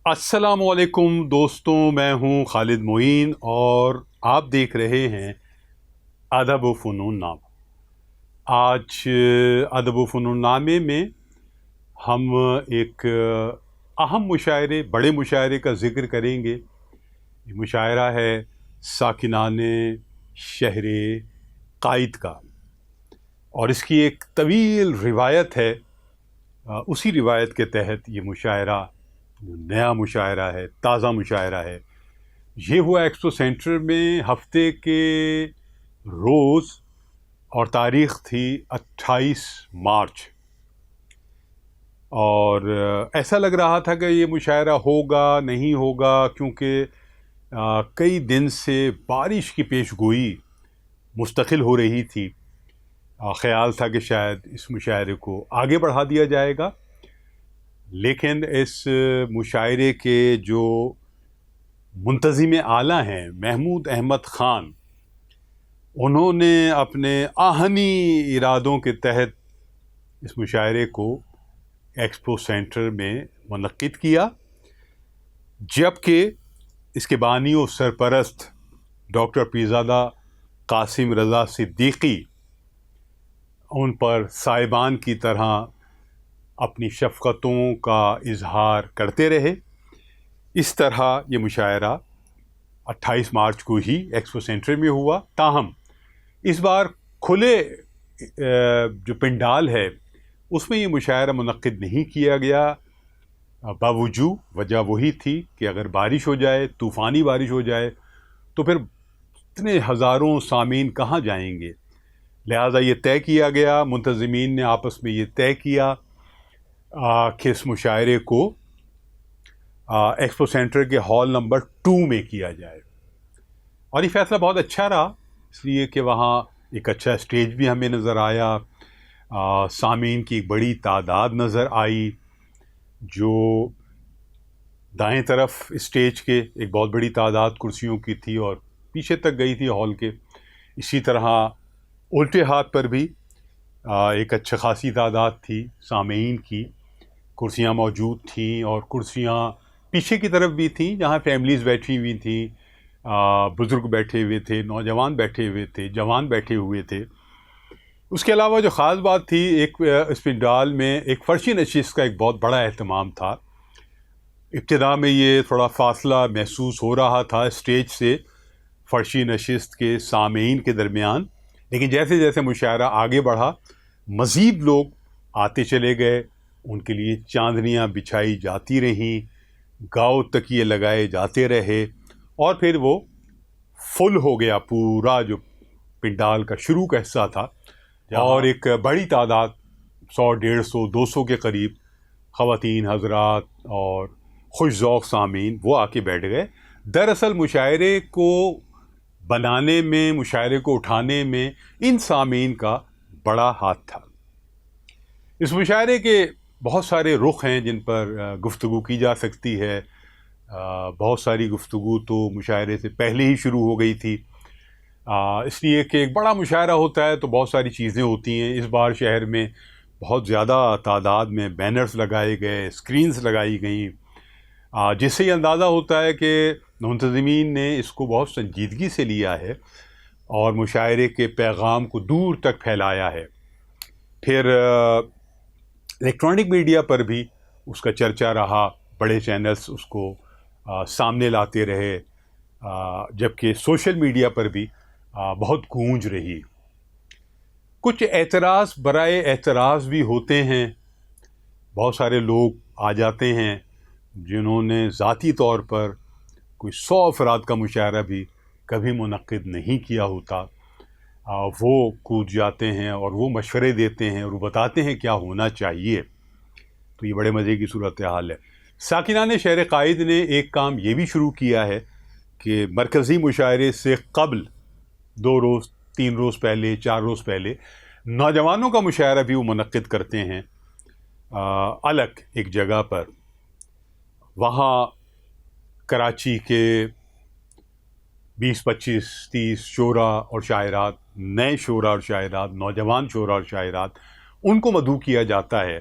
السلام علیکم دوستوں، میں ہوں خالد معین اور آپ دیکھ رہے ہیں ادب و فنون نامہ۔ آج ادب و فنون نامے میں ہم ایک اہم مشاعرے، بڑے مشاعرے کا ذکر کریں گے۔ یہ مشاعرہ ہے ساکنان شہر قائد کا، اور اس کی ایک طویل روایت ہے۔ اسی روایت کے تحت یہ مشاعرہ نیا مشاعرہ ہے، تازہ مشاعرہ ہے۔ یہ ہوا ایکسپو سینٹر میں ہفتے کے روز، اور تاریخ تھی 28 مارچ، اور ایسا لگ رہا تھا کہ یہ مشاعرہ ہوگا نہیں ہوگا، کیونکہ کئی دن سے بارش کی پیش گوئی مستقل ہو رہی تھی۔ خیال تھا کہ شاید اس مشاعرے کو آگے بڑھا دیا جائے گا، لیکن اس مشاعرے کے جو منتظم اعلیٰ ہیں محمود احمد خان، انہوں نے اپنے آہنی ارادوں کے تحت اس مشاعرے کو ایکسپو سینٹر میں منعقد کیا، جبکہ اس کے بانی و سرپرست ڈاکٹر پیرزادہ قاسم رضا صدیقی ان پر صاحبان کی طرح اپنی شفقتوں کا اظہار کرتے رہے۔ اس طرح یہ مشاعرہ 28 مارچ کو ہی ایکسپو سینٹر میں ہوا، تاہم اس بار کھلے جو پنڈال ہے اس میں یہ مشاعرہ منعقد نہیں کیا گیا، باوجود وجہ وہی تھی کہ اگر بارش ہو جائے، طوفانی بارش ہو جائے، تو پھر اتنے ہزاروں سامعین کہاں جائیں گے۔ لہٰذا یہ طے کیا گیا، منتظمین نے آپس میں یہ طے کیا کہ اس مشاعرے کو ایکسپو سینٹر کے ہال نمبر 2 میں کیا جائے، اور یہ فیصلہ بہت اچھا رہا، اس لیے کہ وہاں ایک اچھا اسٹیج بھی ہمیں نظر آیا، سامعین کی ایک بڑی تعداد نظر آئی، جو دائیں طرف اسٹیج کے ایک بہت بڑی تعداد کرسیوں کی تھی اور پیچھے تک گئی تھی ہال کے۔ اسی طرح الٹے ہاتھ پر بھی ایک اچھا خاصی تعداد تھی سامعین کی، کرسیاں موجود تھیں، اور کرسیاں پیچھے کی طرف بھی تھیں جہاں فیملیز بیٹھی ہوئی تھیں، بزرگ بیٹھے ہوئے تھے، نوجوان بیٹھے ہوئے تھے، جوان بیٹھے ہوئے تھے۔ اس کے علاوہ جو خاص بات تھی، ایک اس پنڈال میں ایک فرشی نشست کا ایک بہت بڑا اہتمام تھا۔ ابتدا میں یہ تھوڑا فاصلہ محسوس ہو رہا تھا اسٹیج سے فرشی نشست کے سامعین کے درمیان، لیکن جیسے جیسے مشاعرہ آگے بڑھا مزید لوگ آتے چلے گئے، ان کے لیے چاندنیاں بچھائی جاتی رہیں، گاؤ تکیے لگائے جاتے رہے، اور پھر وہ فل ہو گیا پورا جو پنڈال کا شروع کا حصہ تھا، اور ایک بڑی تعداد 100، 150، 200 کے قریب خواتین حضرات اور خوش ذوق سامعین وہ آ کے بیٹھ گئے۔ دراصل مشاعرے کو بنانے میں، مشاعرے کو اٹھانے میں ان سامعین کا بڑا ہاتھ تھا۔ اس مشاعرے کے بہت سارے رخ ہیں جن پر گفتگو کی جا سکتی ہے۔ بہت ساری گفتگو تو مشاعرے سے پہلے ہی شروع ہو گئی تھی، اس لیے کہ ایک بڑا مشاعرہ ہوتا ہے تو بہت ساری چیزیں ہوتی ہیں۔ اس بار شہر میں بہت زیادہ تعداد میں بینرز لگائے گئے، اسکرینز لگائی گئیں، جس سے یہ اندازہ ہوتا ہے کہ منتظمین نے اس کو بہت سنجیدگی سے لیا ہے اور مشاعرے کے پیغام کو دور تک پھیلایا ہے۔ پھر الیکٹرانک میڈیا پر بھی اس کا چرچا رہا، بڑے چینلز اس کو سامنے لاتے رہے، جبکہ سوشل میڈیا پر بھی بہت گونج رہی۔ کچھ اعتراض برائے اعتراض بھی ہوتے ہیں، بہت سارے لوگ آ جاتے ہیں جنہوں نے ذاتی طور پر کوئی 100 افراد کا مشاعرہ بھی کبھی منعقد نہیں کیا ہوتا، وہ کود جاتے ہیں اور وہ مشورے دیتے ہیں اور وہ بتاتے ہیں کیا ہونا چاہیے۔ تو یہ بڑے مزے کی صورتحال ہے۔ ساکنان شہر قائد نے ایک کام یہ بھی شروع کیا ہے کہ مرکزی مشاعرے سے قبل 2 روز، 3 روز پہلے، 4 روز پہلے نوجوانوں کا مشاعرہ بھی وہ منعقد کرتے ہیں الگ ایک جگہ پر۔ وہاں کراچی کے 20، 25، 30 شعراء اور شاعرات، نئے شعراء اور شاعرات، نوجوان شعراء اور شاعرات، ان کو مدعو کیا جاتا ہے،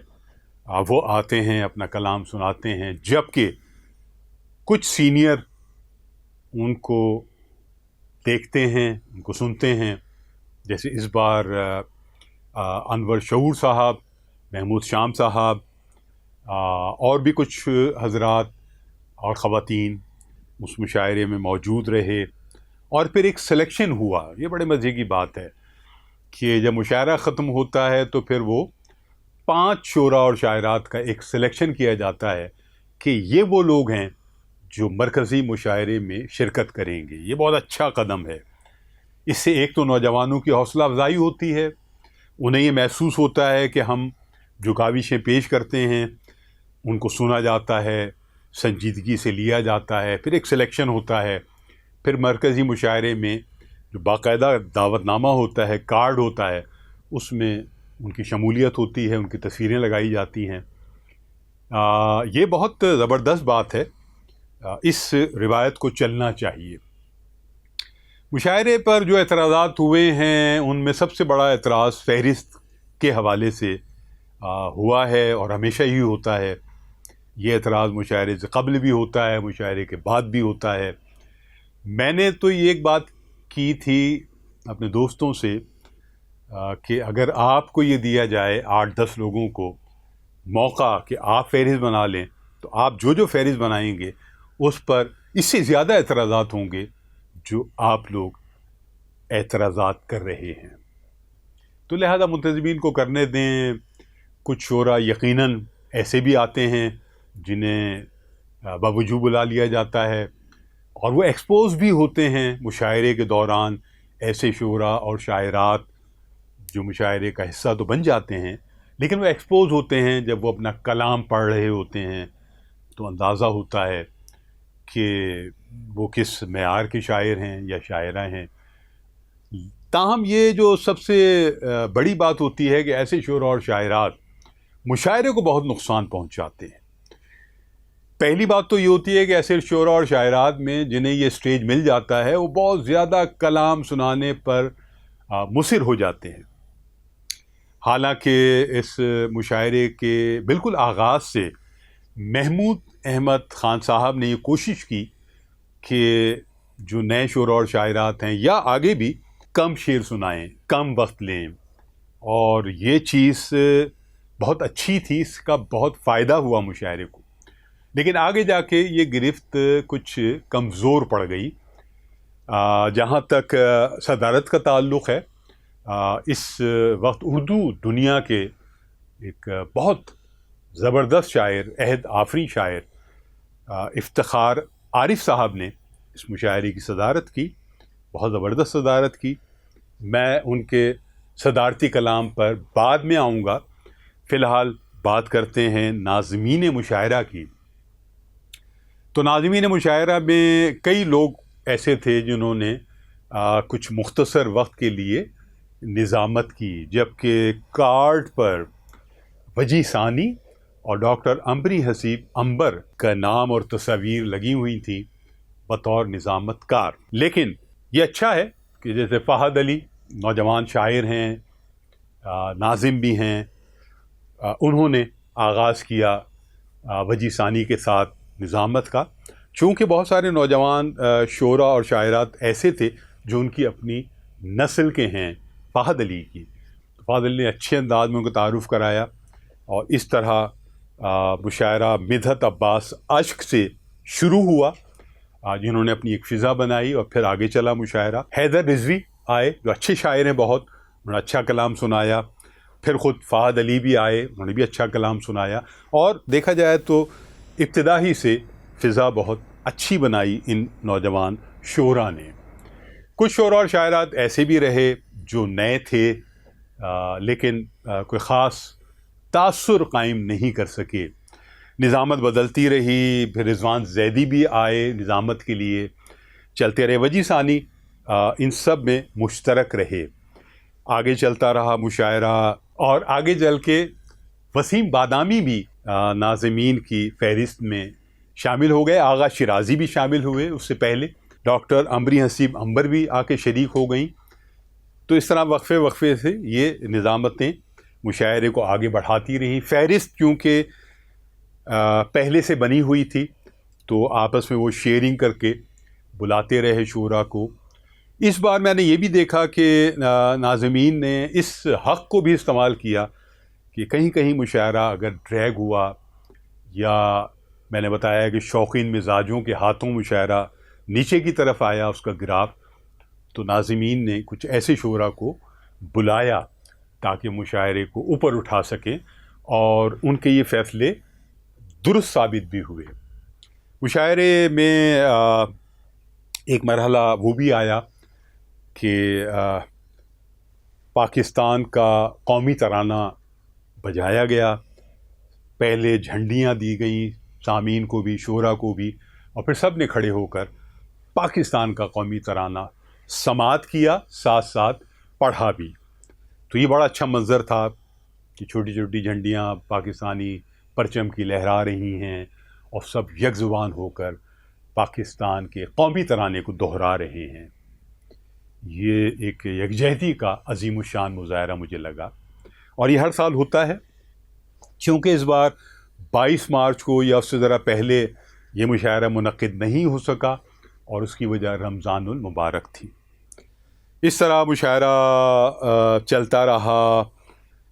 وہ آتے ہیں، اپنا کلام سناتے ہیں، جبکہ کچھ سینئر ان کو دیکھتے ہیں، ان کو سنتے ہیں، جیسے اس بار انور شعور صاحب، محمود شام صاحب، اور بھی کچھ حضرات اور خواتین اس مشاعرے میں موجود رہے، اور پھر ایک سلیکشن ہوا۔ یہ بڑے مزے کی بات ہے کہ جب مشاعرہ ختم ہوتا ہے تو پھر وہ 5 شعراء اور شاعرات کا ایک سلیکشن کیا جاتا ہے کہ یہ وہ لوگ ہیں جو مرکزی مشاعرے میں شرکت کریں گے۔ یہ بہت اچھا قدم ہے۔ اس سے ایک تو نوجوانوں کی حوصلہ افزائی ہوتی ہے، انہیں یہ محسوس ہوتا ہے کہ ہم جو کاوشیں پیش کرتے ہیں ان کو سنا جاتا ہے، سنجیدگی سے لیا جاتا ہے، پھر ایک سلیکشن ہوتا ہے، پھر مرکزی مشاعرے میں جو باقاعدہ دعوت نامہ ہوتا ہے، کارڈ ہوتا ہے، اس میں ان کی شمولیت ہوتی ہے، ان کی تصویریں لگائی جاتی ہیں۔ یہ بہت زبردست بات ہے، اس روایت کو چلنا چاہیے۔ مشاعرے پر جو اعتراضات ہوئے ہیں ان میں سب سے بڑا اعتراض فہرست کے حوالے سے ہوا ہے، اور ہمیشہ ہی ہوتا ہے۔ یہ اعتراض مشاعرے سے قبل بھی ہوتا ہے، مشاعرے کے بعد بھی ہوتا ہے۔ میں نے تو یہ ایک بات کی تھی اپنے دوستوں سے کہ اگر آپ کو یہ دیا جائے 8-10 لوگوں کو موقع کہ آپ فہرست بنا لیں، تو آپ جو فہرست بنائیں گے اس پر اس سے زیادہ اعتراضات ہوں گے جو آپ لوگ اعتراضات کر رہے ہیں۔ تو لہذا منتظمین کو کرنے دیں۔ کچھ شعراء یقیناً ایسے بھی آتے ہیں جنہیں باوجود بلا لیا جاتا ہے، اور وہ ایکسپوز بھی ہوتے ہیں مشاعرے کے دوران۔ ایسے شعراء اور شاعرات جو مشاعرے کا حصہ تو بن جاتے ہیں، لیکن وہ ایکسپوز ہوتے ہیں جب وہ اپنا کلام پڑھ رہے ہوتے ہیں، تو اندازہ ہوتا ہے کہ وہ کس معیار کے شاعر ہیں یا شاعرہ ہیں۔ تاہم یہ جو سب سے بڑی بات ہوتی ہے کہ ایسے شعراء اور شاعرات مشاعرے کو بہت نقصان پہنچاتے ہیں۔ پہلی بات تو یہ ہوتی ہے کہ ایسے شعراء اور شاعرات میں جنہیں یہ سٹیج مل جاتا ہے وہ بہت زیادہ کلام سنانے پر مصر ہو جاتے ہیں، حالانکہ اس مشاعرے کے بالکل آغاز سے محمود احمد خان صاحب نے یہ کوشش کی کہ جو نئے شعراء اور شاعرات ہیں یا آگے بھی کم شعر سنائیں، کم وقت لیں، اور یہ چیز بہت اچھی تھی، اس کا بہت فائدہ ہوا مشاعرے کو۔ لیکن آگے جا کے یہ گرفت کچھ کمزور پڑ گئی۔ جہاں تک صدارت کا تعلق ہے، اس وقت اردو دنیا کے ایک بہت زبردست شاعر، عہد آفریں شاعر افتخار عارف صاحب نے اس مشاعرے کی صدارت کی، بہت زبردست صدارت کی۔ میں ان کے صدارتی کلام پر بعد میں آؤں گا، فی الحال بات کرتے ہیں ناظمین مشاعرہ کی۔ تو ناظمین مشاعرہ میں کئی لوگ ایسے تھے جنہوں نے کچھ مختصر وقت کے لیے نظامت کی، جبکہ کارڈ پر وجی ثانی اور ڈاکٹر عمری حسیب عنبر کا نام اور تصاویر لگی ہوئی تھیں بطور نظامت کار۔ لیکن یہ اچھا ہے کہ جیسے فہد علی نوجوان شاعر ہیں، ناظم بھی ہیں، انہوں نے آغاز کیا وجی ثانی کے ساتھ نظامت کا، چونکہ بہت سارے نوجوان شعراء اور شاعرات ایسے تھے جو ان کی اپنی نسل کے ہیں فہد علی کی۔ فہد علی نے اچھے انداز میں ان کو تعارف کرایا، اور اس طرح مشاعرہ مدحت عباس اشک سے شروع ہوا، جنہوں نے اپنی ایک فضا بنائی، اور پھر آگے چلا مشاعرہ۔ حیدر رضوی آئے جو اچھے شاعر ہیں، بہت انہوں نے اچھا کلام سنایا۔ پھر خود فہد علی بھی آئے، انہوں نے بھی اچھا کلام سنایا، اور دیکھا جائے تو ابتدا ہی سے فضا بہت اچھی بنائی ان نوجوان شعراء نے۔ کچھ شعراء اور شاعرات ایسے بھی رہے جو نئے تھے، لیکن کوئی خاص تاثر قائم نہیں کر سکے۔ نظامت بدلتی رہی، پھر رضوان زیدی بھی آئے نظامت کے لیے، چلتے رہے۔ وجی ثانی ان سب میں مشترک رہے۔ آگے چلتا رہا مشاعرہ، اور آگے چل کے وسیم بادامی بھی ناظمین کی فہرست میں شامل ہو گئے۔ آغا شیرازی بھی شامل ہوئے اس سے پہلے، ڈاکٹر عمری حسیب عنبر بھی آ کے شریک ہو گئیں۔ تو اس طرح وقفے وقفے سے یہ نظامتیں مشاعرے کو آگے بڑھاتی رہیں۔ فہرست کیونکہ پہلے سے بنی ہوئی تھی، تو آپس میں وہ شیئرنگ کر کے بلاتے رہے شعراء کو. اس بار میں نے یہ بھی دیکھا کہ ناظمین نے اس حق کو بھی استعمال کیا کہ کہیں کہیں مشاعرہ اگر ڈریگ ہوا یا میں نے بتایا کہ شوقین مزاجوں کے ہاتھوں مشاعرہ نیچے کی طرف آیا اس کا گراف، تو ناظمین نے کچھ ایسے شعراء کو بلایا تاکہ مشاعرے کو اوپر اٹھا سکیں، اور ان کے یہ فیصلے درست ثابت بھی ہوئے. مشاعرے میں ایک مرحلہ وہ بھی آیا کہ پاکستان کا قومی ترانہ بجایا گیا، پہلے جھنڈیاں دی گئیں سامعین کو بھی شعراء کو بھی، اور پھر سب نے کھڑے ہو کر پاکستان کا قومی ترانہ سماعت کیا، ساتھ ساتھ پڑھا بھی. تو یہ بڑا اچھا منظر تھا کہ چھوٹی چھوٹی جھنڈیاں پاکستانی پرچم کی لہرا رہی ہیں اور سب یک زبان ہو کر پاکستان کے قومی ترانے کو دہرا رہے ہیں. یہ ایک یکجہتی کا عظیم الشان مظاہرہ مجھے لگا، اور یہ ہر سال ہوتا ہے. چونکہ اس بار 22 مارچ کو یا اس سے ذرا پہلے یہ مشاعرہ منعقد نہیں ہو سکا، اور اس کی وجہ رمضان المبارک تھی. اس طرح مشاعرہ چلتا رہا،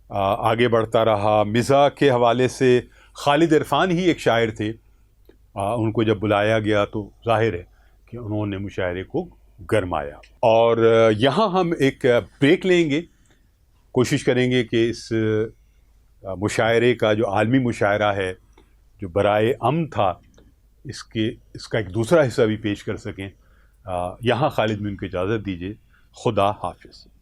آگے بڑھتا رہا. مزاح کے حوالے سے خالد عرفان ہی ایک شاعر تھے، ان کو جب بلایا گیا تو ظاہر ہے کہ انہوں نے مشاعرے کو گرمایا. اور یہاں ہم ایک بریک لیں گے، کوشش کریں گے کہ اس مشاعرے کا جو عالمی مشاعرہ ہے جو برائے امن تھا، اس کا ایک دوسرا حصہ بھی پیش کر سکیں. یہاں خالد میں ان کو اجازت دیجیے. خدا حافظ.